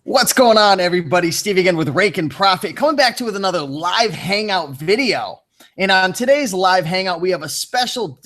What's going on, everybody? Steve again with Raiken Profit, coming back to you with another live hangout video. And on today's live hangout, we have a special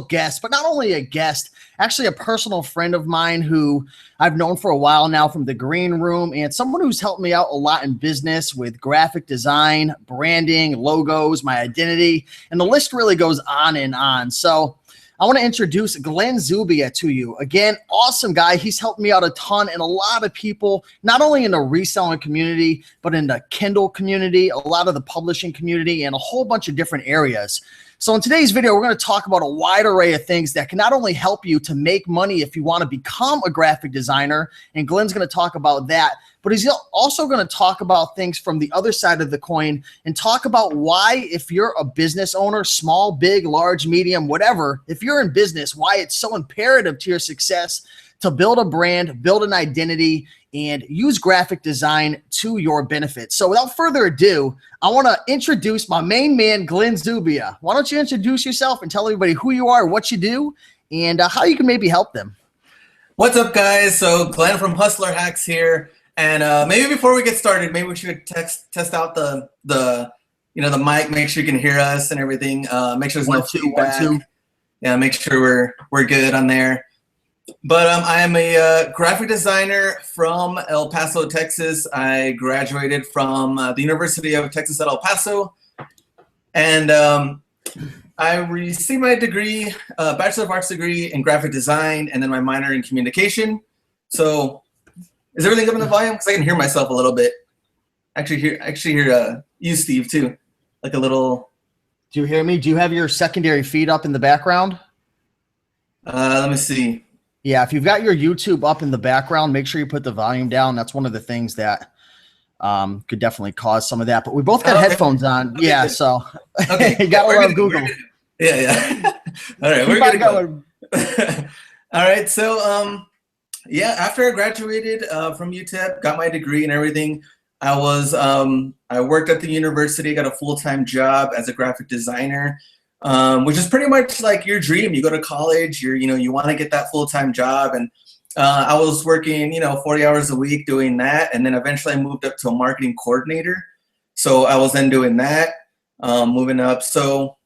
guest, but not only a guest, actually a personal friend of mine who I've known for a while now from the green room, and someone who's helped me out a lot in business with graphic design, branding, logos, my identity, and the list really goes on and on. So I want to introduce Glen Zubia to you. Again, awesome guy. He's helped me out a ton and a lot of people, not only in the reselling community, but in the Kindle community, a lot of the publishing community, and a whole bunch of different areas. So in today's video, we're going to talk about a wide array of things that can not only help you to make money if you want to become a graphic designer, and Glen's going to talk about that, but he's also going to talk about things from the other side of the coin and talk about why, if you're a business owner, small, big, large, medium, whatever, if you're in business, why it's so imperative to your success to build a brand, build an identity, and use graphic design to your benefit. So without further ado, I want to introduce my main man, Glen Zubia. Why don't you introduce yourself and tell everybody who you are, what you do, and how you can maybe help them. What's up, guys? So Glen from Hustler Hacks here. And maybe before we get started, maybe we should test out the mic, make sure you can hear us and everything. Make sure there's no feedback. Yeah, make sure we're good on there. But I am a graphic designer from El Paso, Texas. I graduated from the University of Texas at El Paso, and I received my degree, Bachelor of Arts degree in graphic design, and then my minor in communication. So is everything up in the volume? Because I can hear myself a little bit. Actually hear you, Steve, too. Like a little. Do you hear me? Do you have your secondary feed up in the background? Let me see. Yeah, if you've got your YouTube up in the background, make sure you put the volume down. That's one of the things that could definitely cause some of that. But we both got headphones on. Okay, yeah, good. So okay. You got to love Google. Yeah. All right, we're good to go. All right, so yeah, after I graduated from UTEP, got my degree and everything, I worked at the university, got a full-time job as a graphic designer, which is pretty much like your dream. You go to college, you want to get that full-time job, and I was working 40 hours a week doing that, and then eventually I moved up to a marketing coordinator. So I was then doing that, moving up. So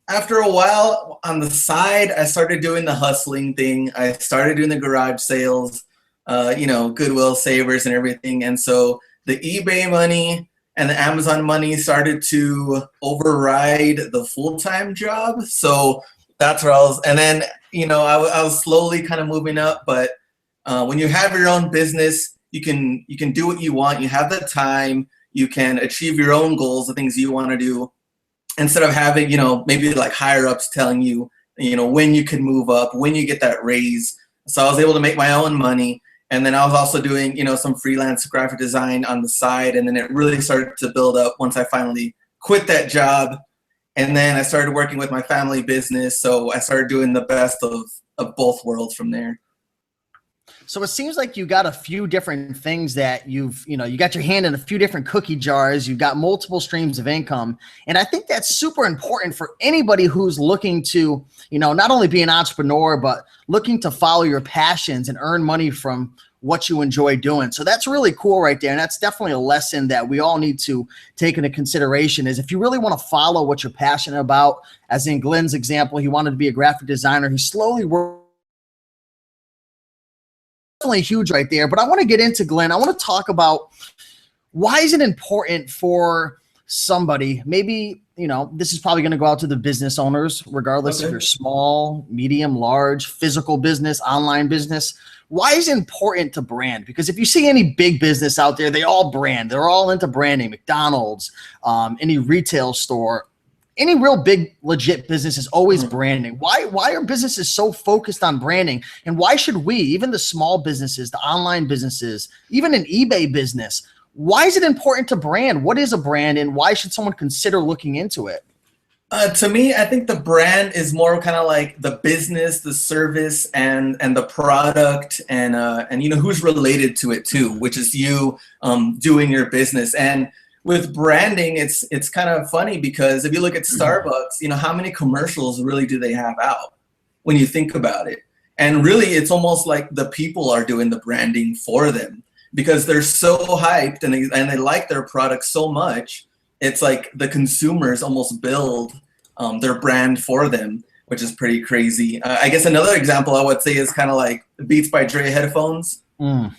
after a while on the side, I started doing the hustling thing. I started doing the garage sales, Goodwill savers and everything. And so the eBay money and the Amazon money started to override the full-time job. So that's where I was. And then, I was slowly kind of moving up. But when you have your own business, you can do what you want. You have the time. You can achieve your own goals, the things you want to do, instead of having, maybe like higher ups telling you, when you can move up, when you get that raise. So I was able to make my own money. And then I was also doing, some freelance graphic design on the side. And then it really started to build up once I finally quit that job. And then I started working with my family business. So I started doing the best of both worlds from there. So it seems like you got a few different things that you got your hand in a few different cookie jars. You've got multiple streams of income. And I think that's super important for anybody who's looking to, not only be an entrepreneur, but looking to follow your passions and earn money from what you enjoy doing. So that's really cool right there. And that's definitely a lesson that we all need to take into consideration, is if you really want to follow what you're passionate about, as in Glen's example, he wanted to be a graphic designer. He slowly worked. Definitely huge right there. But I want to get into Glen. I want to talk about why is it important for somebody, maybe, this is probably going to go out to the business owners, regardless if you're small, medium, large, physical business, online business. Why is it important to brand? Because if you see any big business out there, they all brand. They're all into branding. McDonald's, any retail store, any real big legit business is always branding. Why are businesses so focused on branding? And why should we, even the small businesses, the online businesses, even an eBay business, why is it important to brand? What is a brand, and why should someone consider looking into it? To me, I think the brand is more kind of like the business, the service, and the product, and who's related to it too, which is you doing your business. And with branding, it's kind of funny, because if you look at Starbucks, how many commercials really do they have out when you think about it? And really, it's almost like the people are doing the branding for them because they're so hyped and they like their product so much. It's like the consumers almost build their brand for them, which is pretty crazy. I guess another example I would say is kind of like Beats by Dre headphones.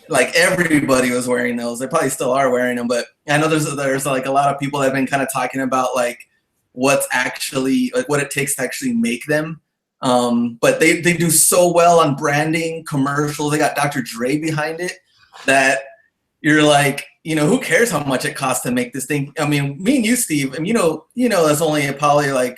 Like everybody was wearing those. They probably still are wearing them, but I know there's like a lot of people that have been kind of talking about like what's actually like what it takes to actually make them. But they do so well on branding, commercials. They got Dr. Dre behind it that you're like, you know, who cares how much it costs to make this thing? I mean, me and you, Steve, and you know, that's only probably like,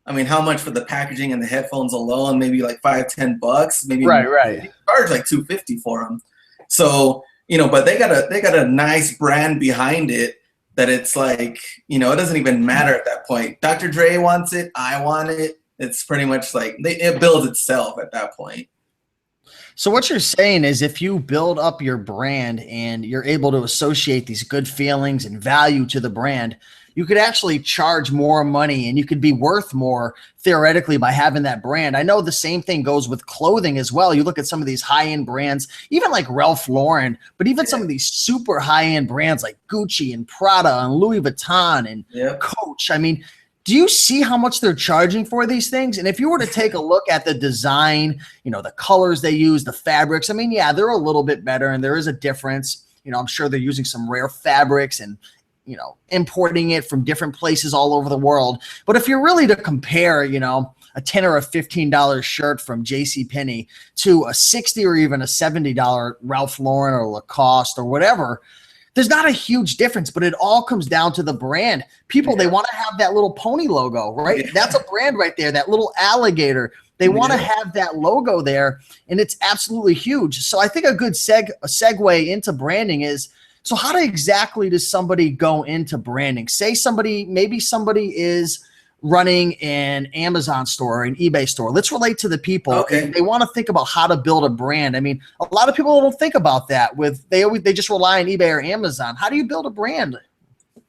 I mean, how much for the packaging and the headphones alone? Maybe like $5-10, maybe right. Charge like $250 for them. So, you know, but they got a nice brand behind it that it's like, you know, it doesn't even matter at that point. Dr. Dre wants it, I want it. It's pretty much like it builds itself at that point. So what you're saying is if you build up your brand and you're able to associate these good feelings and value to the brand, you could actually charge more money and you could be worth more theoretically by having that brand. I know the same thing goes with clothing as well. You look at some of these high-end brands, even like Ralph Lauren, but even some of these super high-end brands like Gucci and Prada and Louis Vuitton and Coach. I mean, do you see how much they're charging for these things? And if you were to take a look at the design, you know, the colors they use, the fabrics, I mean, yeah, they're a little bit better and there is a difference. You know, I'm sure they're using some rare fabrics and, you know, importing it from different places all over the world. But if you're really to compare, you know, a $10 or a $15 shirt from JCPenney to a $60 or even a $70 Ralph Lauren or Lacoste or whatever, there's not a huge difference, but it all comes down to the brand. People, they want to have that little pony logo, right? That's a brand right there, that little alligator. They want to have that logo there, and it's absolutely huge. So I think a good segue into branding is, so how exactly does somebody go into branding? Say maybe somebody is running an Amazon store or an eBay store. Let's relate to the people. Okay. And they want to think about how to build a brand. I mean, a lot of people don't think about that. They just rely on eBay or Amazon. How do you build a brand?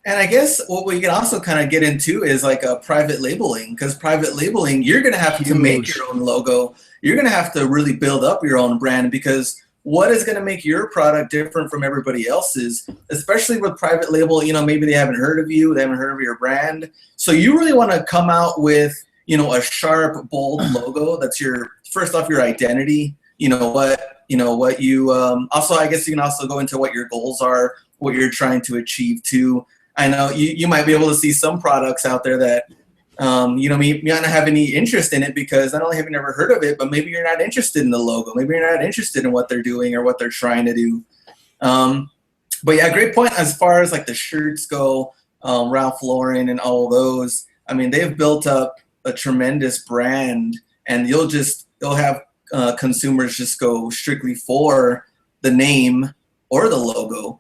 And I guess what we can also kind of get into is like a private labeling, because private labeling, you're going to have to make your own logo. You're going to have to really build up your own brand, because what is going to make your product different from everybody else's, especially with private label, you know, maybe they haven't heard of you, they haven't heard of your brand. So you really want to come out with, you know, a sharp, bold logo. That's first off, your identity, what you, also, I guess you can also go into what your goals are, what you're trying to achieve too. I know you might be able to see some products out there that, you might not have any interest in it because not only have you never heard of it, but maybe you're not interested in the logo. Maybe you're not interested in what they're doing or what they're trying to do. But yeah, great point. As far as like the shirts go, Ralph Lauren and all those, I mean, they've built up a tremendous brand, and you'll have consumers just go strictly for the name or the logo.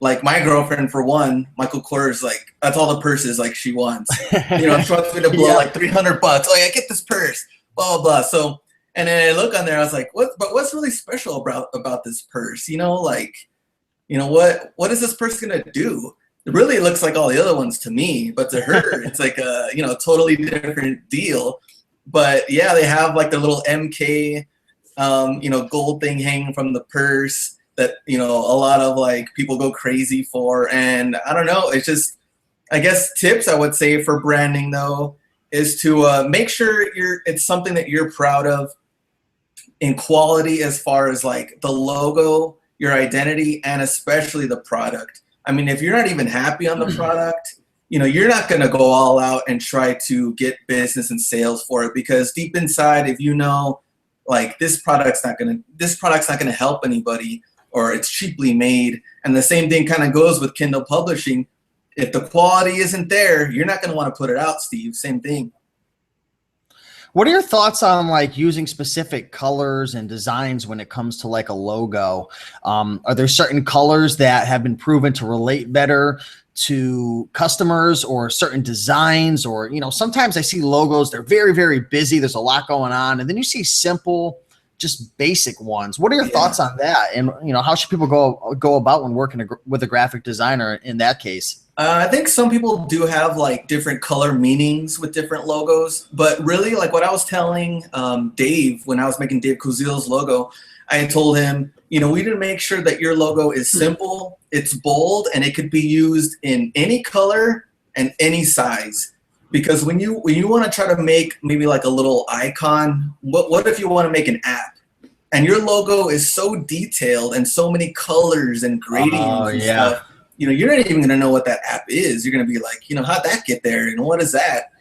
Like my girlfriend, for one, Michael Kors, like that's all the purses like she wants. She wants me to blow like $300. Oh yeah, get this purse, blah blah blah. So, and then I look on there, I was like, what's really special about this purse? What is this purse gonna do? It really looks like all the other ones to me, but to her, it's like a totally different deal. But yeah, they have like their little MK, gold thing hanging from the purse that a lot of like people go crazy for. And I don't know, it's just, I guess tips I would say for branding though is to make sure it's something that you're proud of in quality, as far as like the logo, your identity, and especially the product. I mean, if you're not even happy on the product, you're not going to go all out and try to get business and sales for it, because deep inside, if like this product's not going to help anybody, or it's cheaply made. And the same thing kind of goes with Kindle publishing. If the quality isn't there, you're not going to want to put it out, Steve. Same thing. What are your thoughts on like using specific colors and designs when it comes to like a logo? Are there certain colors that have been proven to relate better to customers, or certain designs? Or, sometimes I see logos, they're very, very busy. There's a lot going on. And then you see simple, just basic ones. What are your thoughts on that? And, how should people go about when working with a graphic designer in that case? I think some people do have like different color meanings with different logos, but really like what I was telling Dave when I was making Dave Kuzil's logo, I told him, you know, we need to make sure that your logo is simple, it's bold, and it could be used in any color and any size. Because when you want to try to make maybe like a little icon, what if you want to make an app? And your logo is so detailed and so many colors and gradients and stuff, you know, you're not even going to know what that app is. You're going to be like, you know, how'd that get there? And what is that?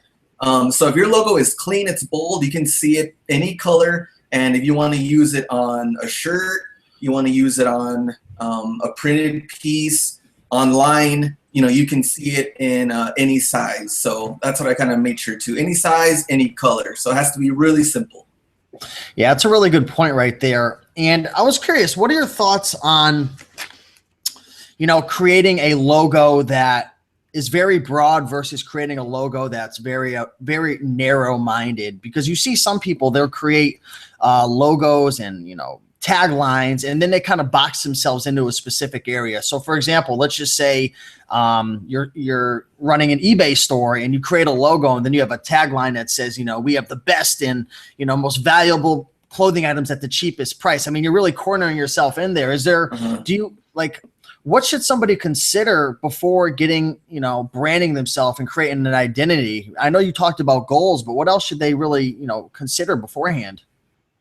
So if your logo is clean, it's bold, you can see it any color. And if you want to use it on a shirt, you want to use it on a printed piece online, you know, you can see it in any size. So that's what I kind of made sure to. Any size, any color. So it has to be really simple. Yeah, that's a really good point right there. And I was curious, what are your thoughts on, you know, creating a logo that is very broad versus creating a logo that's very narrow-minded? Because you see some people, they'll create logos and, you know, taglines, and then they kind of box themselves into a specific area. So for example, let's just say you're running an eBay store and you create a logo, and then you have a tagline that says, you know, we have the best and, you know, most valuable clothing items at the cheapest price. I mean, you're really cornering yourself in there. Is there, do you like, what should somebody consider before getting, you know, branding themselves and creating an identity? I know you talked about goals, but what else should they really, you know, consider beforehand?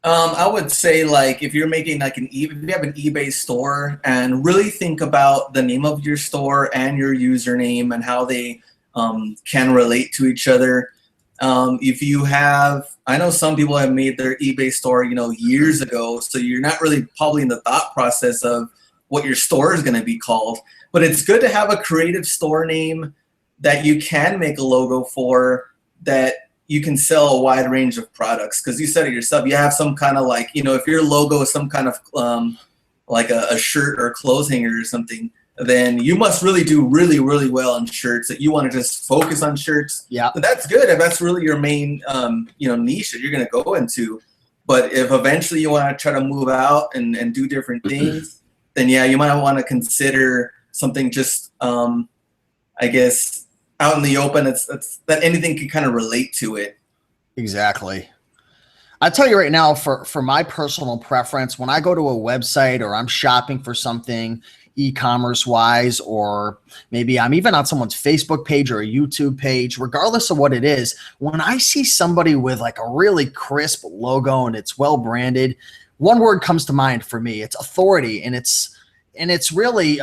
I would say, like, if you're making like if you have an eBay store, and really think about the name of your store and your username and how they can relate to each other. If you have, I know some people have made their eBay store, you know, years ago, so you're not really probably in the thought process of what your store is going to be called. But it's good to have a creative store name that you can make a logo for, that you can sell a wide range of products. Because you said it yourself, you have some kind of like, you know, if your logo is some kind of like a shirt or clothes hanger or something, then you must really do really, really well on shirts. That you want to just focus on shirts. Yeah, but that's good if that's really your main you know, niche that you're going to go into. But if eventually you want to try to move out and do different things, then yeah, you might want to consider something just I guess out in the open. It's that anything can kind of relate to it. Exactly. I tell you right now, for my personal preference, when I go to a website or I'm shopping for something e-commerce wise, or maybe I'm even on someone's Facebook page or a YouTube page, regardless of what it is, when I see somebody with like a really crisp logo and it's well branded, one word comes to mind for me. It's authority, and it's really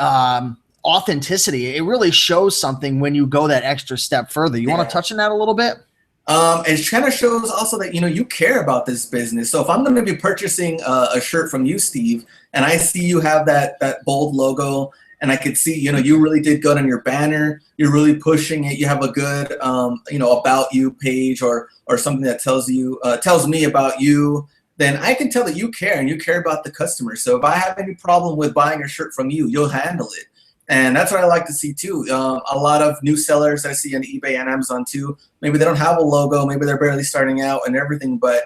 authenticity. It really shows something when you go that extra step further. You want to touch on that a little bit? It kind of shows also that, you know, you care about this business. So if I'm going to be purchasing a shirt from you, Steve, and I see you have that bold logo, and I could see, you know, you really did good on your banner, you're really pushing it, you have a good, you know, about you page or something that tells me about you, then I can tell that you care and you care about the customer. So if I have any problem with buying a shirt from you, you'll handle it. And that's what I like to see too. A lot of new sellers I see on eBay and Amazon too, maybe they don't have a logo, maybe they're barely starting out and everything, but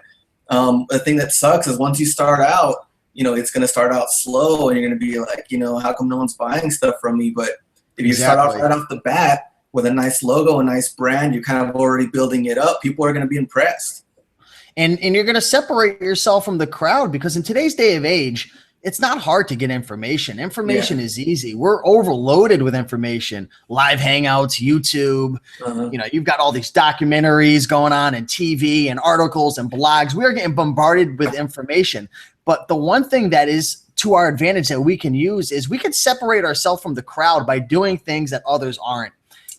the thing that sucks is once you start out, you know, it's going to start out slow, and you're going to be like, you know, how come no one's buying stuff from me? But if you start out right off the bat with a nice logo, a nice brand, you're kind of already building it up, people are going to be impressed. And you're going to separate yourself from the crowd, because in today's day of age, it's not hard to get information. Information is easy. We're overloaded with information. Live hangouts, YouTube, you know, you've got all these documentaries going on and TV and articles and blogs. We are getting bombarded with information. But the one thing that is to our advantage that we can use is we can separate ourselves from the crowd by doing things that others aren't.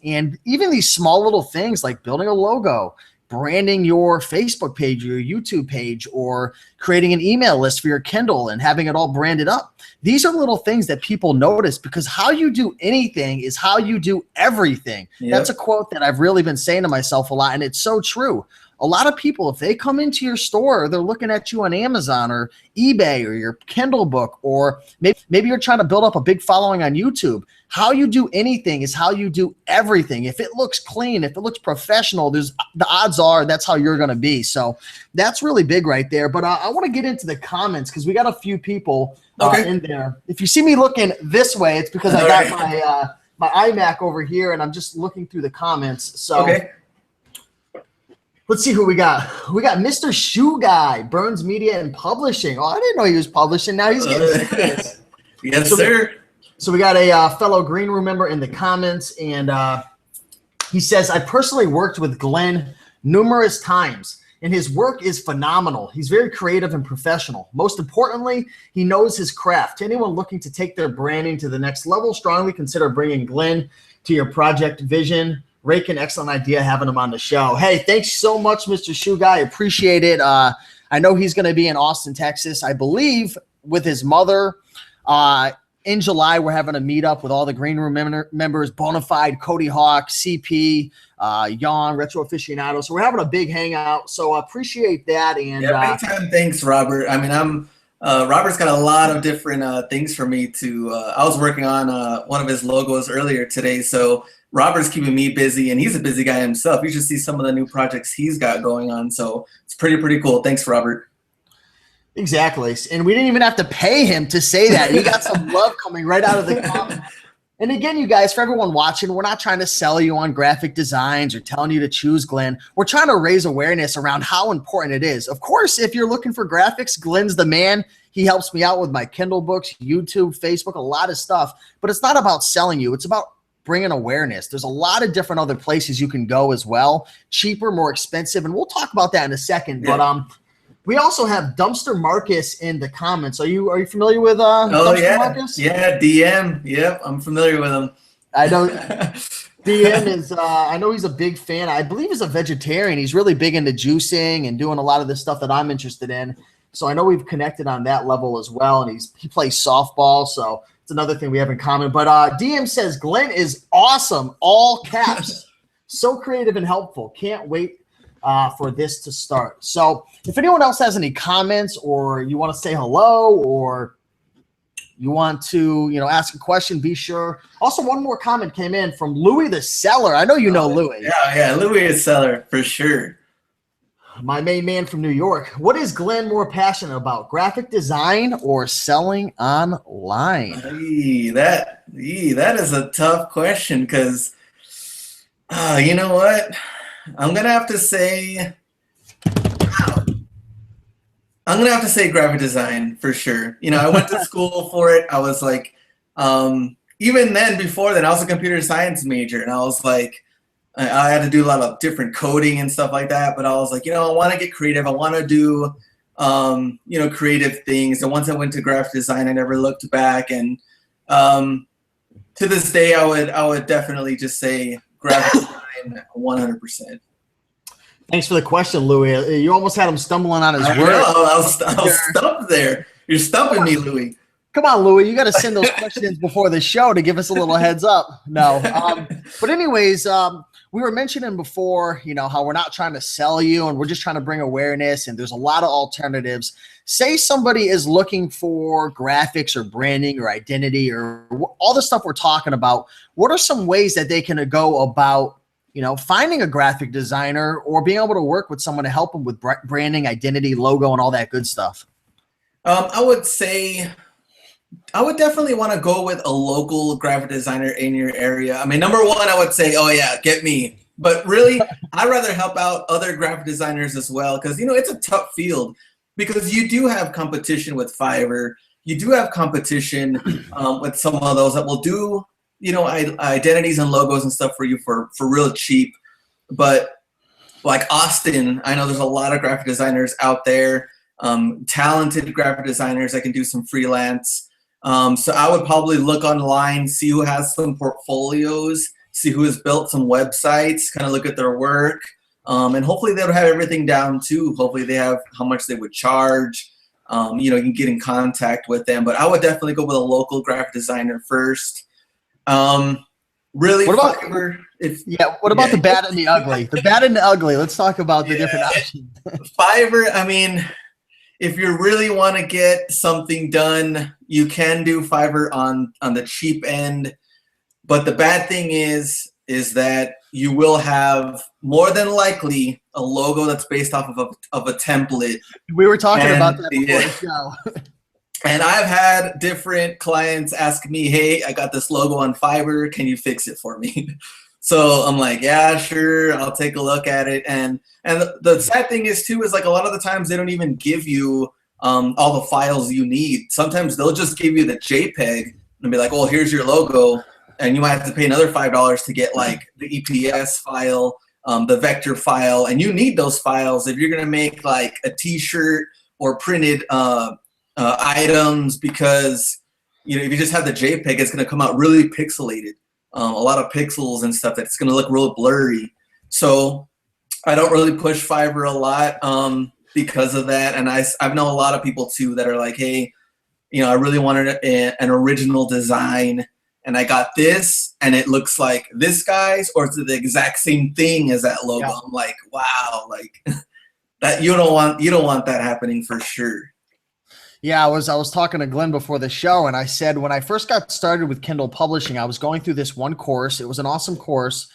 And even these small little things like building a logo, branding your Facebook page, your YouTube page, or creating an email list for your Kindle and having it all branded up. These are little things that people notice, because how you do anything is how you do everything. Yep. That's a quote that I've really been saying to myself a lot, and it's so true. A lot of people, if they come into your store, they're looking at you on Amazon or eBay or your Kindle book, or maybe you're trying to build up a big following on YouTube. How you do anything is how you do everything. If it looks clean, if it looks professional, the odds are that's how you're going to be. So that's really big right there. But I want to get into the comments, because we got a few people in there. If you see me looking this way, it's because I got my iMac over here, and I'm just looking through the comments. So okay. Let's see who we got. We got Mr. Shoe Guy, Burns Media and Publishing. Oh, I didn't know he was publishing. Now he's getting serious. Yes, sir. So we got a fellow Green Room member in the comments, and he says, I personally worked with Glenn numerous times, and his work is phenomenal. He's very creative and professional. Most importantly, he knows his craft. To anyone looking to take their branding to the next level, strongly consider bringing Glenn to your project vision. Raiken, excellent idea having him on the show. Hey, thanks so much, Mr. Shoe Guy. Appreciate it. I know he's going to be in Austin, Texas, I believe, with his mother. In July, we're having a meetup with all the Green Room members, Bonafide, Cody Hawk, CP, Yawn, Retro Aficionado. So we're having a big hangout. So I appreciate that. And yeah, big time. Thanks, Robert. I mean, Robert's got a lot of different things for me to. I was working on one of his logos earlier today, so Robert's keeping me busy, and he's a busy guy himself. You should see some of the new projects he's got going on. So it's pretty cool. Thanks, Robert. Exactly. And we didn't even have to pay him to say that. You got some love coming right out of the comment. And again, you guys, for everyone watching, we're not trying to sell you on graphic designs or telling you to choose Glenn. We're trying to raise awareness around how important it is. Of course, if you're looking for graphics, Glenn's the man. He helps me out with my Kindle books, YouTube, Facebook, a lot of stuff. But it's not about selling you. It's about bringing awareness. There's a lot of different other places you can go as well. Cheaper, more expensive. And we'll talk about that in a second. Yeah. But we also have Dumpster Marcus in the comments. Are you familiar with Dumpster Marcus? Yeah, DM. Yep, I'm familiar with him. I know DM is I know he's a big fan. I believe he's a vegetarian. He's really big into juicing and doing a lot of the stuff that I'm interested in. So I know we've connected on that level as well. And he plays softball, so it's another thing we have in common. But DM says Glenn is awesome, all caps. So creative and helpful. Can't wait for this to start. So if anyone else has any comments, or you want to say hello, or you want to, ask a question, be sure. Also, one more comment came in from Louis the Seller. I know you know Louis. Yeah, Louis the Seller for sure. My main man from New York. What is Glenn more passionate about, graphic design or selling online? That is a tough question, because you know what? I'm gonna have to say graphic design for sure. I went to school for it. I was like, even then, before then, I was a computer science major, and I was like, I had to do a lot of different coding and stuff like that. But I was like, I want to get creative. I want to do, creative things. And once I went to graphic design, I never looked back. And to this day, I would definitely just say graphic design 100%. Thanks for the question, Louis. You almost had him stumbling on his words. I was stumped there. You're stumping me, Louis. Come on, Louis. You got to send those questions before the show to give us a little heads up. No. But anyways, we were mentioning before, how we're not trying to sell you, and we're just trying to bring awareness, and there's a lot of alternatives. Say somebody is looking for graphics or branding or identity or all the stuff we're talking about. What are some ways that they can go about, finding a graphic designer or being able to work with someone to help them with branding, identity, logo, and all that good stuff? I would say I would definitely want to go with a local graphic designer in your area. I mean, number one, I would say, oh yeah, get me. But really, I'd rather help out other graphic designers as well, because, it's a tough field, because you do have competition with Fiverr. You do have competition with some of those that will do, identities and logos and stuff for you for real cheap. But like Austin, I know there's a lot of graphic designers out there, talented graphic designers that can do some freelance. So I would probably look online, see who has some portfolios, see who has built some websites, kind of look at their work. And hopefully they would have everything down too. Hopefully they have how much they would charge. You can get in contact with them. But I would definitely go with a local graphic designer first. Really, what about Fiverr? What about the bad and the ugly? The bad and the ugly. Let's talk about the different options. Fiverr, I mean, if you really want to get something done, you can do Fiverr on the cheap end. But the bad thing is that you will have more than likely a logo that's based off of a template. We were talking about that before the show. And I've had different clients ask me, hey, I got this logo on Fiverr. Can you fix it for me? So I'm like, yeah, sure. I'll take a look at it. And the sad thing is too, is like a lot of the times they don't even give you all the files you need. Sometimes they'll just give you the JPEG and be like, oh, here's your logo. And you might have to pay another $5 to get like the EPS file, the vector file. And you need those files if you're going to make like a t-shirt or printed items, because you know, if you just have the JPEG, it's going to come out really pixelated, a lot of pixels and stuff. That's going to look real blurry. So I don't really push Fiverr a lot because of that. And I've known a lot of people too that are like, hey, you know, I really wanted an original design, and I got this, and it looks like this guy's, or it's the exact same thing as that logo. Yeah. I'm like, wow, like that you don't want that happening for sure. Yeah, I was talking to Glenn before the show, and I said when I first got started with Kindle publishing, I was going through this one course. It was an awesome course,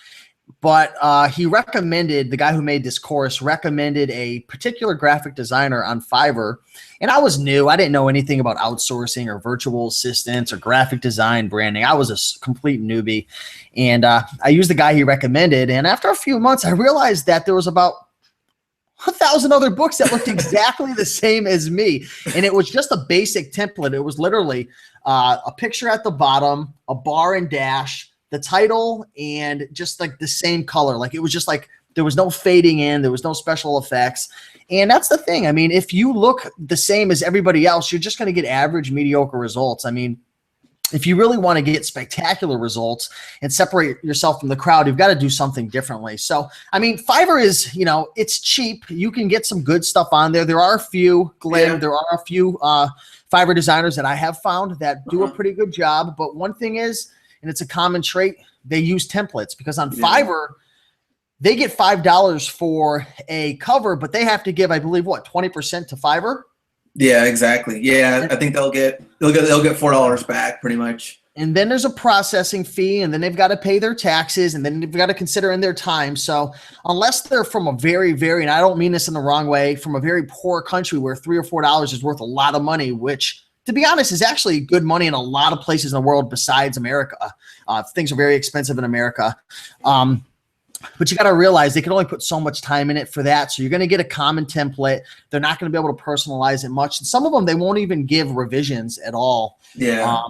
but he recommended, the guy who made this course recommended a particular graphic designer on Fiverr. And I was new. I didn't know anything about outsourcing or virtual assistants or graphic design branding. I was a complete newbie. And I used the guy he recommended. And after a few months, I realized that there was about 1,000 other books that looked exactly the same as me. And it was just a basic template. It was literally a picture at the bottom, a bar and dash, the title, and just like the same color. Like it was just like, there was no fading in, there was no special effects. And that's the thing. I mean, if you look the same as everybody else, you're just going to get average, mediocre results. I mean, if you really want to get spectacular results and separate yourself from the crowd, you've got to do something differently. So, I mean, Fiverr is, you know, it's cheap. You can get some good stuff on there. There are a few, Glenn, there are a few Fiverr designers that I have found that do a pretty good job. But one thing is, and it's a common trait, they use templates, because on Fiverr, they get $5 for a cover, but they have to give, I believe, what, 20% to Fiverr? Yeah, exactly. Yeah, I think they'll get $4 back pretty much. And then there's a processing fee, and then they've got to pay their taxes, and then they've got to consider in their time. So unless they're from a very, very, and I don't mean this in the wrong way, from a very poor country where $3 or $4 is worth a lot of money, which, to be honest, is actually good money in a lot of places in the world besides America. Things are very expensive in America. But you got to realize they can only put so much time in it for that. So you're going to get a common template. They're not going to be able to personalize it much. And some of them, they won't even give revisions at all. Yeah.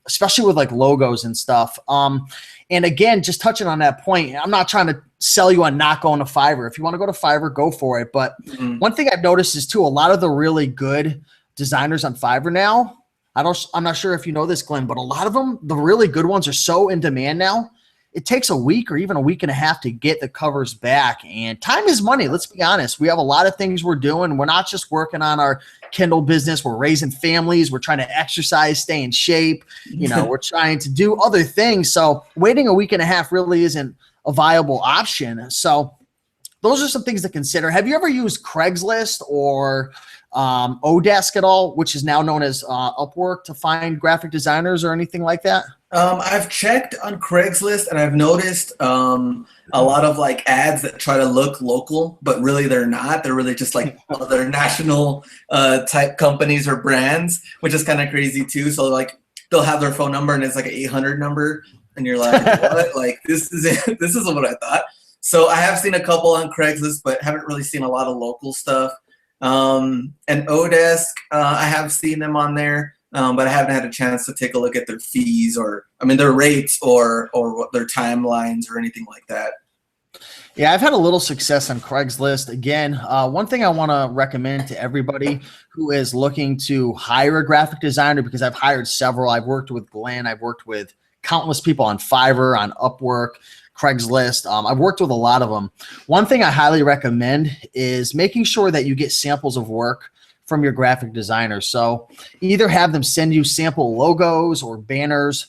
Especially with like logos and stuff. And again, just touching on that point, I'm not trying to sell you on not going to Fiverr. If you want to go to Fiverr, go for it. But one thing I've noticed is too, a lot of the really good designers on Fiverr now, I'm not sure if you know this, Glenn, but a lot of them, the really good ones, are so in demand now. It takes a week or even a week and a half to get the covers back. And time is money. Let's be honest. We have a lot of things we're doing. We're not just working on our Kindle business. We're raising families. We're trying to exercise, stay in shape. You know, we're trying to do other things. So waiting a week and a half really isn't a viable option. So those are some things to consider. Have you ever used Craigslist or Odesk at all, which is now known as Upwork, to find graphic designers or anything like that? I've checked on Craigslist, and I've noticed a lot of like ads that try to look local, but really they're not. They're really just like other national type companies or brands, which is kind of crazy too. So like they'll have their phone number and it's like an 800 number, and you're like, what? Like this isn't what I thought. So I have seen a couple on Craigslist, but haven't really seen a lot of local stuff. And Odesk, I have seen them on there. But I haven't had a chance to take a look at their fees or, I mean, their rates or what their timelines or anything like that. Yeah, I've had a little success on Craigslist. Again, one thing I want to recommend to everybody who is looking to hire a graphic designer, because I've hired several. I've worked with Glenn. I've worked with countless people on Fiverr, on Upwork, Craigslist. I've worked with a lot of them. One thing I highly recommend is making sure that you get samples of work from your graphic designer. So either have them send you sample logos or banners,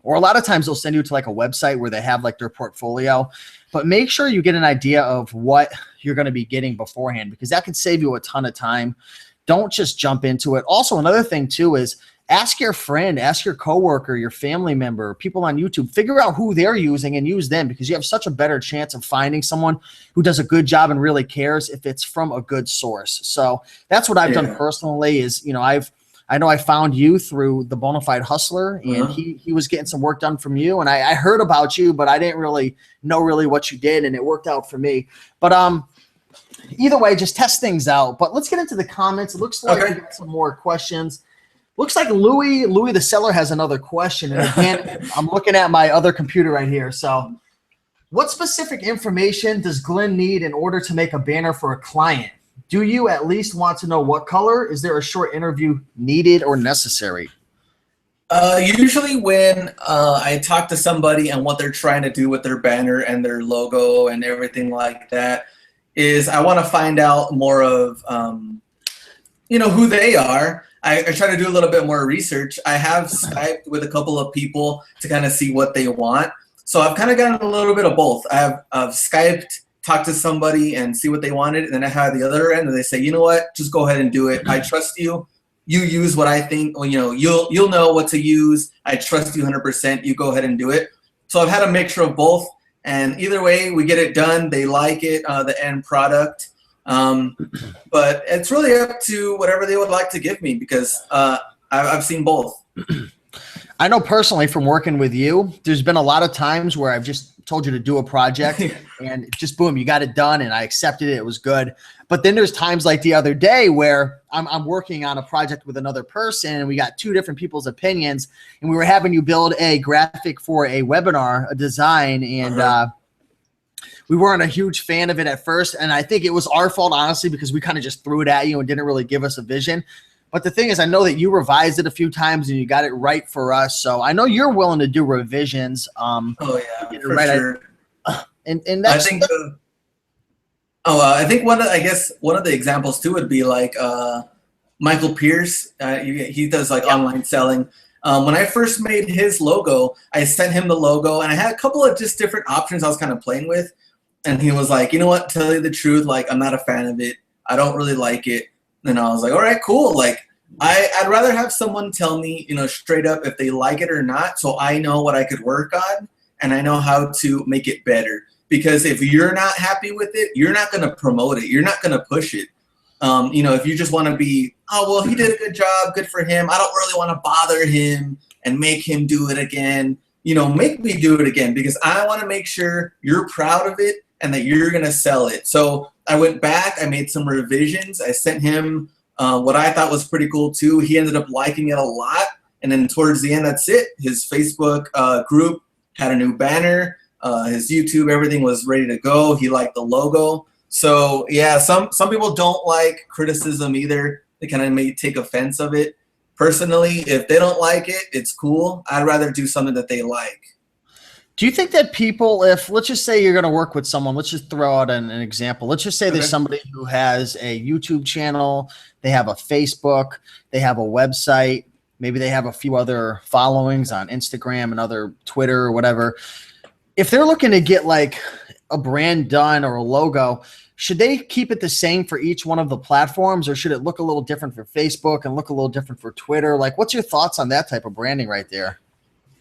or a lot of times they'll send you to like a website where they have like their portfolio, but make sure you get an idea of what you're going to be getting beforehand, because that can save you a ton of time. Don't just jump into it. Also, another thing too is ask your friend, ask your coworker, your family member, people on YouTube, figure out who they're using and use them, because you have such a better chance of finding someone who does a good job and really cares if it's from a good source. So that's what I've done personally is, you know, I've I know I found you through the Bonafide Hustler, and he was getting some work done from you. And I heard about you, but I didn't really know what you did, and it worked out for me. But either way, just test things out. But let's get into the comments. It looks like we got some more questions. Looks like Louis the seller has another question. And again, I'm looking at my other computer right here. So what specific information does Glen need in order to make a banner for a client? Do you at least want to know what color? Is there a short interview needed or necessary? Usually when I talk to somebody and what they're trying to do with their banner and their logo and everything like that is I want to find out more of, who they are. I try to do a little bit more research. I have Skyped with a couple of people to kind of see what they want. So I've kind of gotten a little bit of both. I've Skyped, talked to somebody and see what they wanted. And then I have the other end and they say, you know what, just go ahead and do it. I trust you. You use what I think, you'll know what to use. I trust you 100%. You go ahead and do it. So I've had a mixture of both. And either way, we get it done. They like it, the end product. But it's really up to whatever they would like to give me because I've seen both. I know personally from working with you, there's been a lot of times where I've just told you to do a project and just boom, you got it done and I accepted it. It was good. But then there's times like the other day where I'm working on a project with another person and we got two different people's opinions and we were having you build a graphic for a webinar, a design, and we weren't a huge fan of it at first. And I think it was our fault, honestly, because we kind of just threw it at you and didn't really give us a vision. But the thing is, I know that you revised it a few times and you got it right for us. So I know you're willing to do revisions. Oh yeah, for right. sure. And that's, I think one of the examples too would be like Michael Pierce. He does like online selling. When I first made his logo, I sent him the logo and I had a couple of just different options I was kind of playing with. And he was like, you know what, tell you the truth, like I'm not a fan of it. I don't really like it. And I was like, all right, cool. Like I'd rather have someone tell me, straight up if they like it or not. So I know what I could work on and I know how to make it better. Because if you're not happy with it, you're not going to promote it. You're not going to push it. If you just want to be, oh, well, he did a good job. Good for him. I don't really want to bother him and make him do it again. Make me do it again because I want to make sure you're proud of it and that you're going to sell it. So I went back. I made some revisions. I sent him what I thought was pretty cool too. He ended up liking it a lot. And then towards the end, that's it. His Facebook group had a new banner. His YouTube, everything was ready to go. He liked the logo. So yeah, some people don't like criticism either. They kind of may take offense of it. Personally, if they don't like it, it's cool. I'd rather do something that they like. Do you think that people, if let's just say you're going to work with someone, let's just throw out an example. Let's just say there's somebody who has a YouTube channel, they have a Facebook, they have a website, maybe they have a few other followings on Instagram and other Twitter or whatever. If they're looking to get like a brand done or a logo, should they keep it the same for each one of the platforms or should it look a little different for Facebook and look a little different for Twitter? Like, what's your thoughts on that type of branding right there?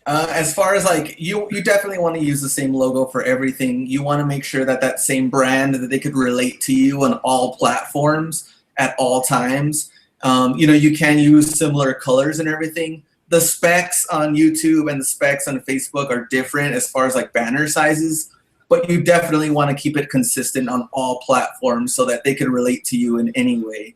As far as like, you definitely want to use the same logo for everything. You want to make sure that same brand that they could relate to you on all platforms at all times. You can use similar colors and everything. The specs on YouTube and the specs on Facebook are different as far as like banner sizes, but you definitely want to keep it consistent on all platforms so that they can relate to you in any way.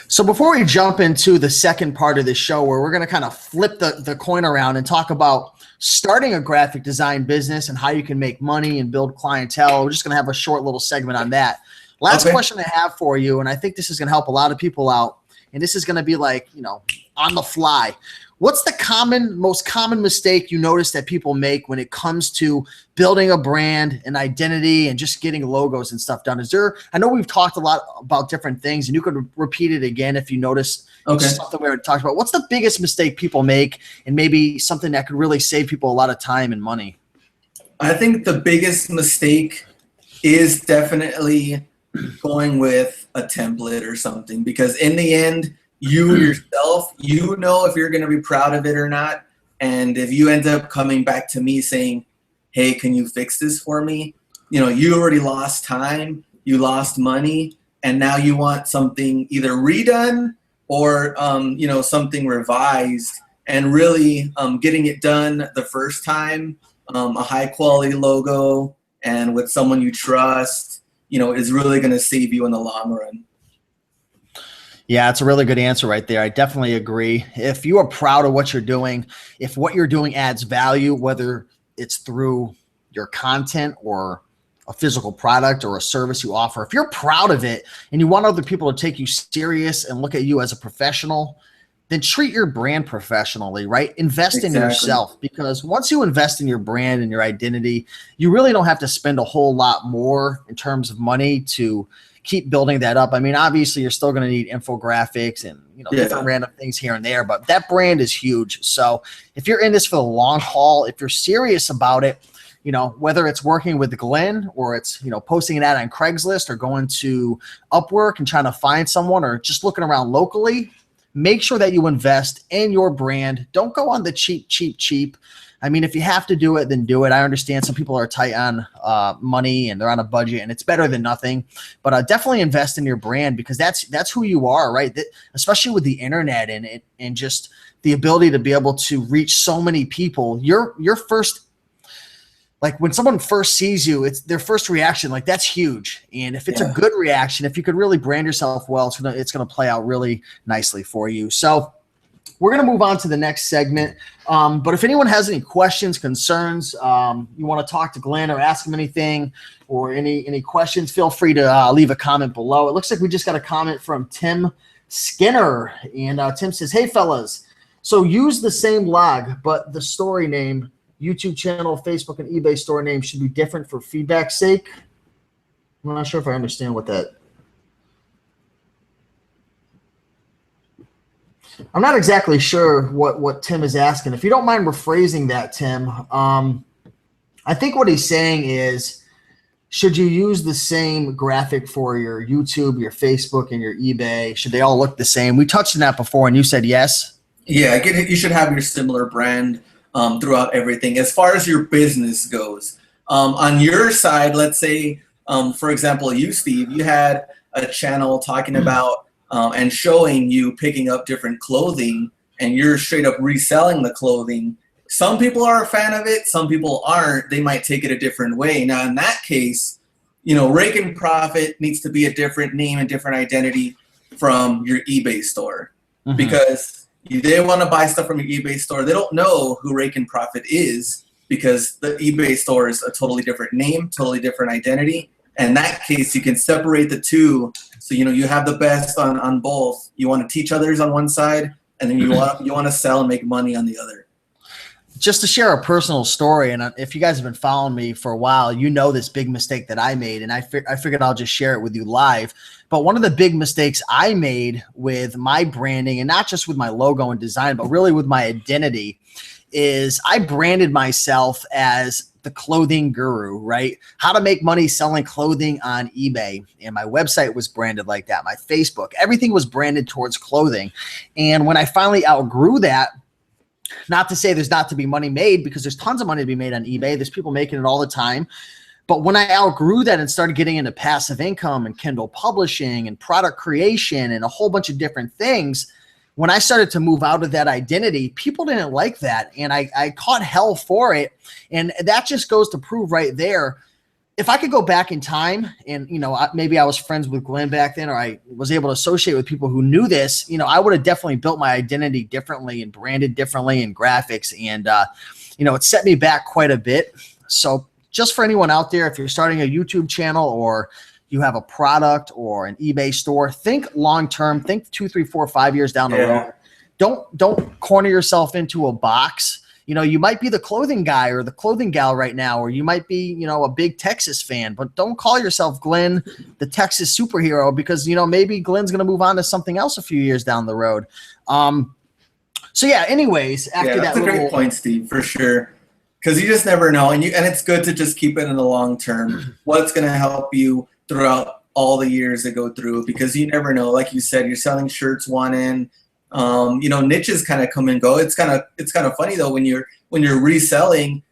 So before we jump into the second part of the show where we're going to kind of flip the coin around and talk about starting a graphic design business and how you can make money and build clientele, we're just going to have a short little segment on that. Last question I have for you, and I think this is going to help a lot of people out, and this is going to be like, on the fly. What's the most common mistake you notice that people make when it comes to building a brand, an identity, and just getting logos and stuff done? I know we've talked a lot about different things, and you could repeat it again if you notice something we already talked about. What's the biggest mistake people make and maybe something that could really save people a lot of time and money? I think the biggest mistake is definitely going with a template or something because in the end, you yourself, if you're going to be proud of it or not. And if you end up coming back to me saying, hey, can you fix this for me? You already lost time, you lost money, and now you want something either redone or something revised, and really getting it done the first time, a high quality logo and with someone you trust, is really going to save you in the long run. Yeah, it's a really good answer right there. I definitely agree. If you are proud of what you're doing, if what you're doing adds value, whether it's through your content or a physical product or a service you offer, if you're proud of it and you want other people to take you serious and look at you as a professional, then treat your brand professionally, right? Invest in yourself, because once you invest in your brand and your identity, you really don't have to spend a whole lot more in terms of money to keep building that up. I mean, obviously you're still going to need infographics and different random things here and there, but that brand is huge. So if you're in this for the long haul, if you're serious about it, whether it's working with Glenn or it's, posting an ad on Craigslist or going to Upwork and trying to find someone or just looking around locally, make sure that you invest in your brand. Don't go on the cheap. I mean, if you have to do it, then do it. I understand some people are tight on money and they're on a budget, and it's better than nothing. But definitely invest in your brand, because that's who you are, right? Especially with the internet and just the ability to be able to reach so many people. Your first, like when someone first sees you, it's their first reaction. Like that's huge. And if it's a good reaction, if you could really brand yourself well, it's gonna play out really nicely for you. So we're going to move on to the next segment. But if anyone has any questions, concerns, you want to talk to Glenn or ask him anything or any questions, feel free to leave a comment below. It looks like we just got a comment from Tim Skinner. And Tim says, hey, fellas, so use the same log, but the story name, YouTube channel, Facebook, and eBay store name should be different for feedback's sake. I'm not sure if I understand what that. I'm not exactly sure what Tim is asking. If you don't mind rephrasing that, Tim, I think what he's saying is, should you use the same graphic for your YouTube, your Facebook, and your eBay? Should they all look the same? We touched on that before, and you said yes. Yeah, you should have your similar brand throughout everything. As far as your business goes, on your side, let's say, for example, you, Steve, you had a channel talking about and showing you picking up different clothing, and you're straight up reselling the clothing. Some people are a fan of it, some people aren't. They might take it a different way. Now, in that case, Raiken Profit needs to be a different name and different identity from your eBay store, because they want to buy stuff from your eBay store. They don't know who Raiken Profit is, because the eBay store is a totally different name, totally different identity. And in that case, you can separate the two. So, you have the best on both. You want to teach others on one side, and then you want to sell and make money on the other. Just to share a personal story, and if you guys have been following me for a while, this big mistake that I made, and I figured I'll just share it with you live. But one of the big mistakes I made with my branding, and not just with my logo and design, but really with my identity, is I branded myself as the clothing guru, right? How to make money selling clothing on eBay. And my website was branded like that. My Facebook, everything was branded towards clothing. And when I finally outgrew that, not to say there's not to be money made, because there's tons of money to be made on eBay. There's people making it all the time. But when I outgrew that and started getting into passive income and Kindle publishing and product creation and a whole bunch of different things, when I started to move out of that identity, people didn't like that. And I caught hell for it. And that just goes to prove right there, if I could go back in time and, maybe I was friends with Glenn back then, or I was able to associate with people who knew this, I would have definitely built my identity differently and branded differently in graphics. And, it set me back quite a bit. So just for anyone out there, if you're starting a YouTube channel or you have a product or an eBay store, think long-term, think 2, 3, 4, 5 years down the road. Don't corner yourself into a box. You might be the clothing guy or the clothing gal right now, or you might be, a big Texas fan, but don't call yourself Glenn, the Texas superhero, because, maybe Glenn's going to move on to something else a few years down the road. So yeah, anyways, after that's a great point, Steve, for sure. Because you just never know. And it's good to just keep it in the long term. What's going to help you throughout all the years that go through, because you never know. Like you said, you're selling shirts one in, niches kind of come and go. It's kind of funny though, when you're reselling,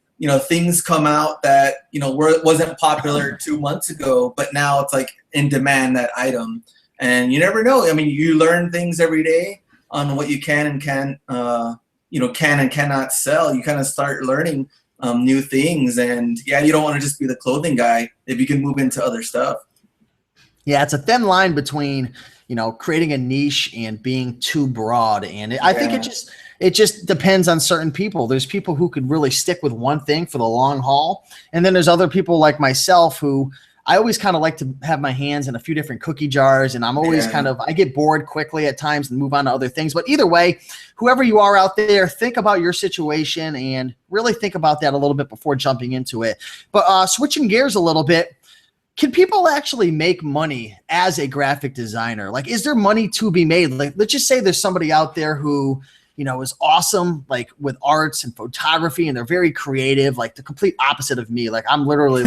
things come out that, wasn't popular 2 months ago, but now it's like in demand, that item. And you never know. I mean, you learn things every day on what you can and can and cannot sell. You kind of start learning new things. And yeah, you don't want to just be the clothing guy if you can move into other stuff. Yeah, it's a thin line between, creating a niche and being too broad. And I think it just depends on certain people. There's people who could really stick with one thing for the long haul. And then there's other people like myself who I always kind of like to have my hands in a few different cookie jars. And I'm always I get bored quickly at times and move on to other things. But either way, whoever you are out there, think about your situation and really think about that a little bit before jumping into it. But switching gears a little bit, can people actually make money as a graphic designer? Like, is there money to be made? Like, let's just say there's somebody out there who, is awesome, like with arts and photography, and they're very creative, like the complete opposite of me. Like, I'm literally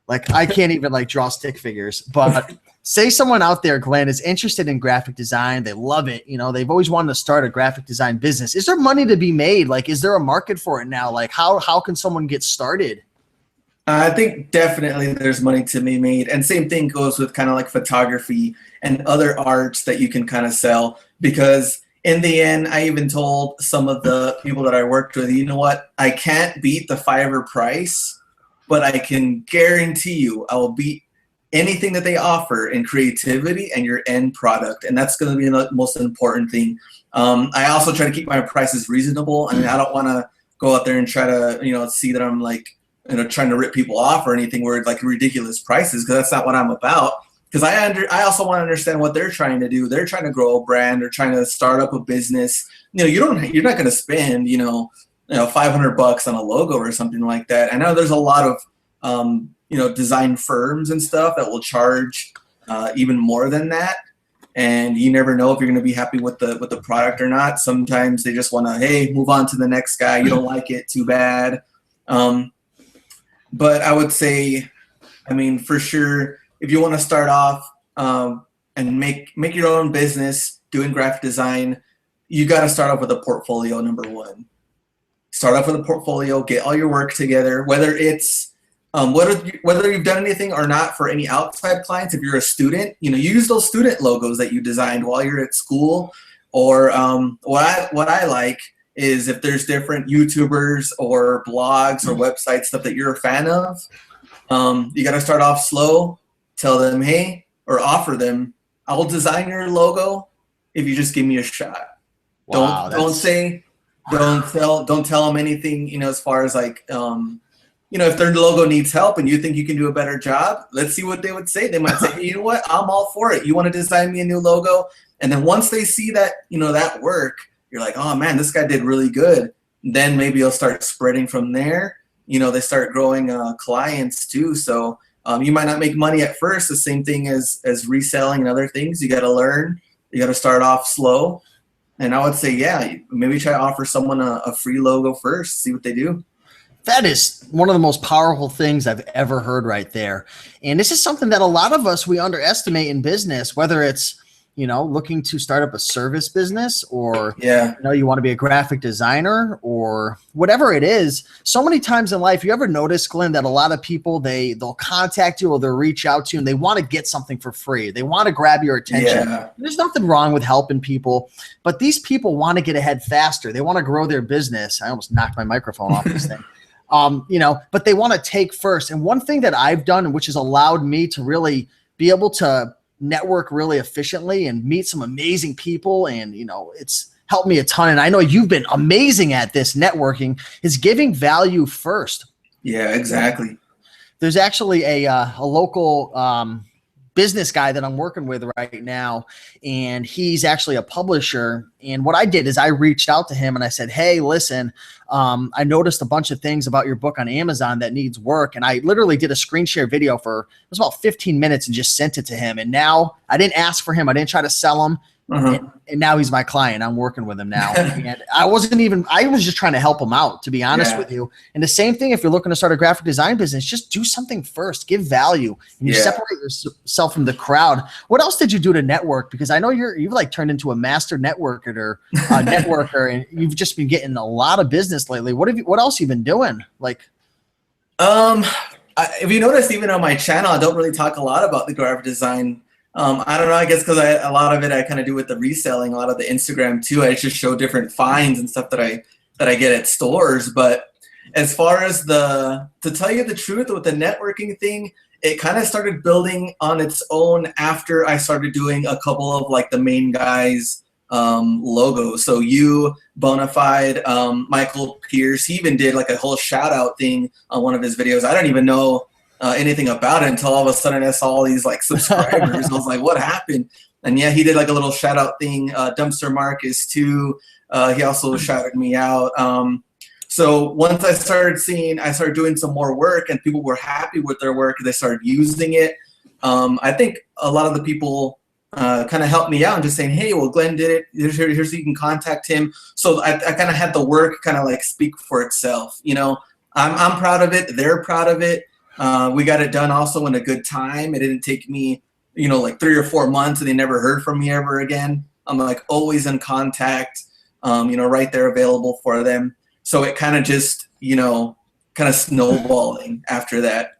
like I can't even like draw stick figures. But say someone out there, Glenn, is interested in graphic design. They love it. They've always wanted to start a graphic design business. Is there money to be made? Like, is there a market for it now? Like, how can someone get started? I think definitely there's money to be made. And same thing goes with kind of like photography and other arts that you can kind of sell. Because in the end, I even told some of the people that I worked with, you know what, I can't beat the Fiverr price, but I can guarantee you I will beat anything that they offer in creativity and your end product. And that's going to be the most important thing. I also try to keep my prices reasonable. I mean, I don't want to go out there and try to, see that I'm like, trying to rip people off or anything where it's like ridiculous prices, because that's not what I'm about. Because I also want to understand what they're trying to do. They're trying to grow a brand. They're trying to start up a business. You're not going to spend, $500 on a logo or something like that. I know there's a lot of, design firms and stuff that will charge even more than that. And you never know if you're going to be happy with the product or not. Sometimes they just want to, hey, move on to the next guy. You don't like it, too bad. But I would say, I mean, for sure, if you want to start off and make your own business doing graphic design, you got to start off with a portfolio, number one. Start off with a portfolio, get all your work together, whether it's whether you've done anything or not for any outside clients. If you're a student, use those student logos that you designed while you're at school. Or what I like is if there's different YouTubers or blogs or websites, stuff that you're a fan of, you got to start off slow, tell them, hey, or offer them, I will design your logo if you just give me a shot. Wow, don't tell them anything, as far as like, if their logo needs help and you think you can do a better job, let's see what they would say. They might say, hey, you know what, I'm all for it. You want to design me a new logo? And then once they see that, that work, you're like, oh man, this guy did really good. Then maybe you'll start spreading from there. They start growing clients too. So you might not make money at first. The same thing as reselling and other things. You got to learn. You got to start off slow. And I would say, yeah, maybe try to offer someone a free logo first, see what they do. That is one of the most powerful things I've ever heard right there. And this is something that a lot of us, we underestimate in business, whether it's, looking to start up a service business or, you want to be a graphic designer or whatever it is. So many times in life, you ever notice, Glenn, that a lot of people, they'll contact you or they'll reach out to you and they want to get something for free. They want to grab your attention. Yeah. There's nothing wrong with helping people, but these people want to get ahead faster. They want to grow their business. I almost knocked my microphone off this thing. But they want to take first. And one thing that I've done, which has allowed me to really be able to network really efficiently and meet some amazing people, and it's helped me a ton, and I know you've been amazing at this networking, is giving value first. Yeah, exactly. There's actually a local business guy that I'm working with right now, and he's actually a publisher. And what I did is I reached out to him and I said, hey, listen, I noticed a bunch of things about your book on Amazon that needs work. And I literally did a screen share video it was about 15 minutes and just sent it to him. And now I didn't ask for him. I didn't try to sell him. And now he's my client. I'm working with him now. And I was just trying to help him out, to be honest with you. And the same thing, if you're looking to start a graphic design business, just do something first, give value, and you separate yourself from the crowd. What else did you do to network? Because I know you've like turned into a master networker, and you've just been getting a lot of business lately. What else you been doing? Like, if you notice, even on my channel, I don't really talk a lot about the graphic design I don't know. I guess because a lot of it I kind of do with the reselling, a lot of the Instagram too. I just show different finds and stuff that I get at stores. But as far as to tell you the truth, with the networking thing, it kind of started building on its own after I started doing a couple of like the main guys logos. So you, Bonafide, Michael Pierce, he even did like a whole shout out thing on one of his videos. I don't even know anything about it until all of a sudden I saw all these like subscribers. I was like, what happened? And yeah, he did like a little shout out thing. Dumpster Marcus too. He also shouted me out. So once I started doing some more work and people were happy with their work, they started using it. I think a lot of the people kind of helped me out and just saying, hey, well, Glenn did it. Here's you can contact him. So I kind of had the work kind of like speak for itself. You know, I'm proud of it. They're proud of it. We got it done also in a good time. It didn't take me, you know, like 3 or 4 months and they never heard from me ever again. I'm like always in contact, you know, right there available for them. So it kind of just, you know, kind of snowballing after that.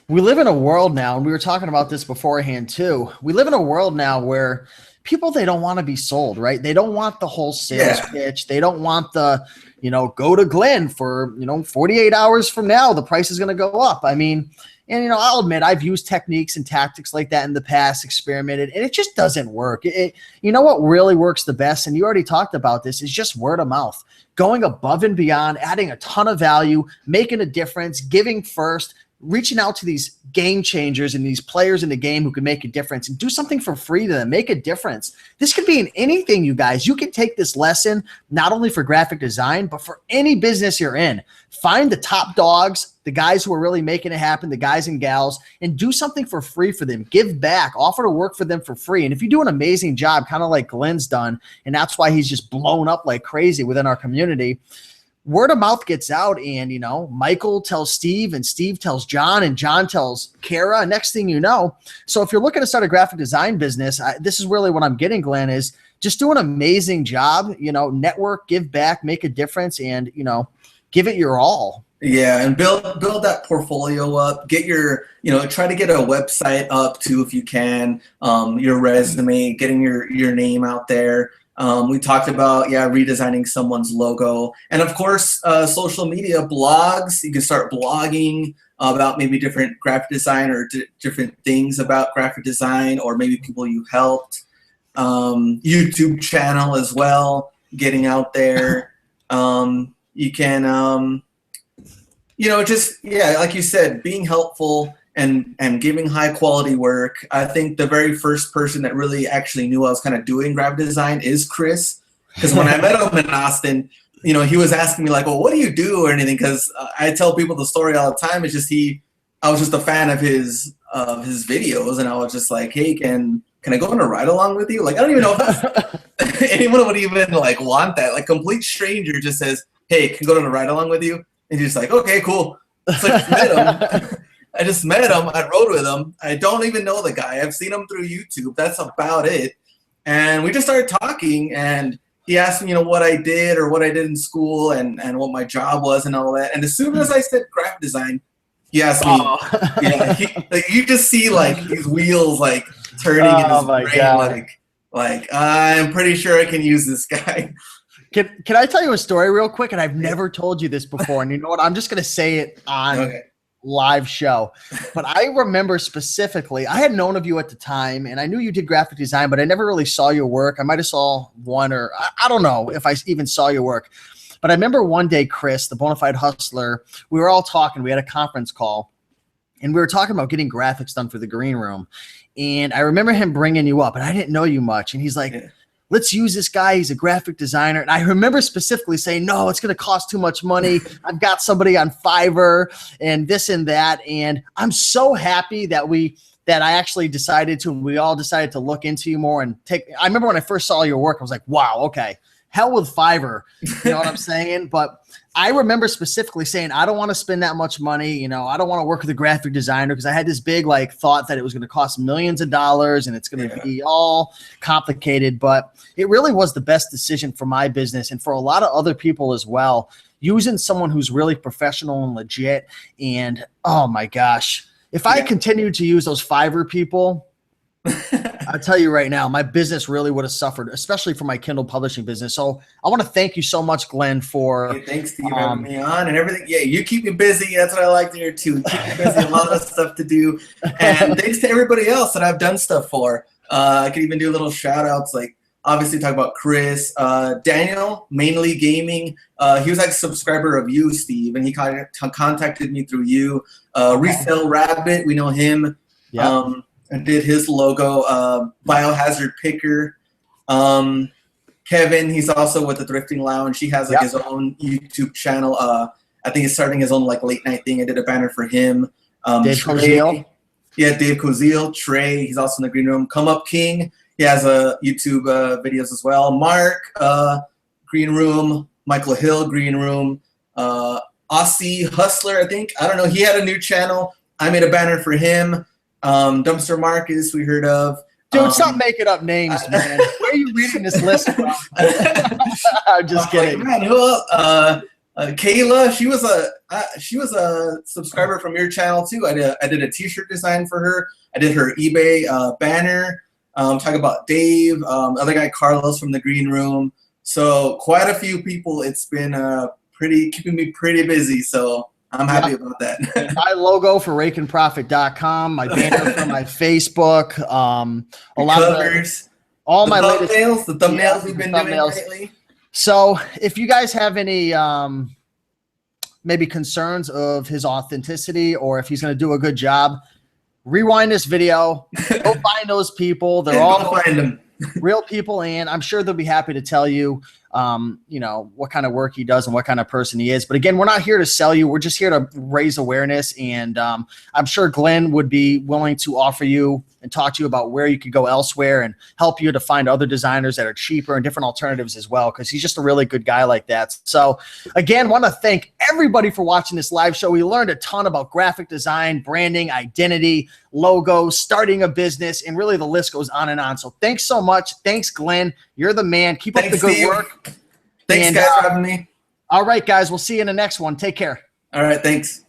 We live in a world now, and we were talking about this beforehand too. We live in a world now where people, they don't want to be sold, right? They don't want the whole sales pitch. They don't want the, you know, go to Glenn for, you know, 48 hours from now, the price is going to go up. I mean, and, you know, I'll admit I've used techniques and tactics like that in the past, experimented, and it just doesn't work. You know what really works the best, and you already talked about this, is just word of mouth. Going above and beyond, adding a ton of value, making a difference, giving first, reaching out to these game changers and these players in the game who can make a difference and do something for free to them, make a difference. This could be in anything, you guys. You can take this lesson not only for graphic design, but for any business you're in. Find the top dogs, the guys who are really making it happen, the guys and gals, and do something for free for them. Give back, offer to work for them for free. And if you do an amazing job, kind of like Glenn's done, and that's why he's just blown up like crazy within our community, word of mouth gets out, and, you know, Michael tells Steve, and Steve tells John, and John tells Kara. Next thing you know, so if you're looking to start a graphic design business, this is really what I'm getting, Glenn, is just do an amazing job, you know, network, give back, make a difference, and, you know, give it your all. Yeah, and build that portfolio up. Get your, you know, try to get a website up too if you can. Your resume, getting your name out there. We talked about, redesigning someone's logo. And of course, social media, blogs. You can start blogging about maybe different graphic design or different things about graphic design, or maybe people you helped. YouTube channel as well, getting out there. You can, you know, just, like you said, being helpful and giving high quality work. I think the very first person that really actually knew I was kind of doing graphic design is Chris. Because when I met him in Austin, you know, he was asking me like, well, what do you do or anything? Because I tell people the story all the time. It's just I was just a fan of his videos, and I was just like, hey, can I go on a ride along with you? Like, I don't even know if anyone would even like want that. Like, complete stranger just says, hey, can I go on a ride along with you? And he's like, okay, cool. So I just met him. I rode with him. I don't even know the guy. I've seen him through YouTube. That's about it. And we just started talking, and he asked me, you know, what I did or what I did in school and what my job was and all that. And as soon as I said graphic design, he asked me, you just see like these wheels like turning in his brain. God. Like I'm pretty sure I can use this guy. Can I tell you a story real quick? And I've never told you this before. And you know what? I'm just going to say it on live show. But I remember specifically, I had known of you at the time, and I knew you did graphic design, but I never really saw your work. I might have saw one, or I don't know if I even saw your work. But I remember one day, Chris, the Bonafide Hustler, we were all talking. We had a conference call, and we were talking about getting graphics done for the green room. And I remember him bringing you up, and I didn't know you much. And he's like, let's use this guy. He's a graphic designer. And I remember specifically saying, no, it's going to cost too much money. I've got somebody on Fiverr and this and that. And I'm so happy that we all decided to look into you more and I remember when I first saw your work, I was like, wow, okay. Hell with Fiverr. You know what I'm saying? But I remember specifically saying, I don't want to spend that much money. You know, I don't want to work with a graphic designer, because I had this big like thought that it was going to cost millions of dollars and it's going to be all complicated. But it really was the best decision for my business and for a lot of other people as well, using someone who's really professional and legit. And oh my gosh, if I continued to use those Fiverr people, I'll tell you right now, my business really would have suffered, especially for my Kindle publishing business. So I want to thank you so much, Glenn, for Hey, thanks, Steve, for having me on and everything. Yeah, you keep me busy. That's what I like to hear too. You keep me busy, a lot of stuff to do. And thanks to everybody else that I've done stuff for. I could even do little shout outs, like obviously talk about Chris, Daniel, mainly gaming. He was like a subscriber of you, Steve, and he contacted me through you. Resell Rabbit, we know him. Yeah. I did his logo, Biohazard Picker. Kevin, he's also with the Thrifting Lounge. He has like his own YouTube channel. I think he's starting his own like late night thing. I did a banner for him. Dave Koziel. Yeah, Dave Koziel. Trey, he's also in the green room. Come Up King, he has YouTube videos as well. Mark, green room. Michael Hill, green room. Aussie Hustler, I think. I don't know. He had a new channel. I made a banner for him. Dumpster Marcus, we heard of. Dude, stop making up names, man. Where are you reading this list from? I'm just kidding. Like, man, who else? Kayla, she was a subscriber from your channel too. I did a T-shirt design for her. I did her eBay banner. Talk about Dave, other guy Carlos from the green room. So quite a few people. It's been keeping me pretty busy. So I'm happy about that. My logo for RaikenProfit.com, my banner for my Facebook, a lot covers, of all my latest thumbnails we've been doing lately. So if you guys have any maybe concerns of his authenticity or if he's going to do a good job, rewind this video. Go find those people. They're all find them. Real people, and I'm sure they'll be happy to tell you, what kind of work he does and what kind of person he is. But again, we're not here to sell you. We're just here to raise awareness. And I'm sure Glenn would be willing to offer you and talk to you about where you could go elsewhere and help you to find other designers that are cheaper and different alternatives as well, because he's just a really good guy like that. So again, want to thank everybody for watching this live show. We learned a ton about graphic design, branding, identity, logos, starting a business, and really the list goes on and on. So thanks so much. Thanks, Glenn. You're the man. Keep up the good work. Thanks, guys, for having me. All right, guys. We'll see you in the next one. Take care. All right. Thanks.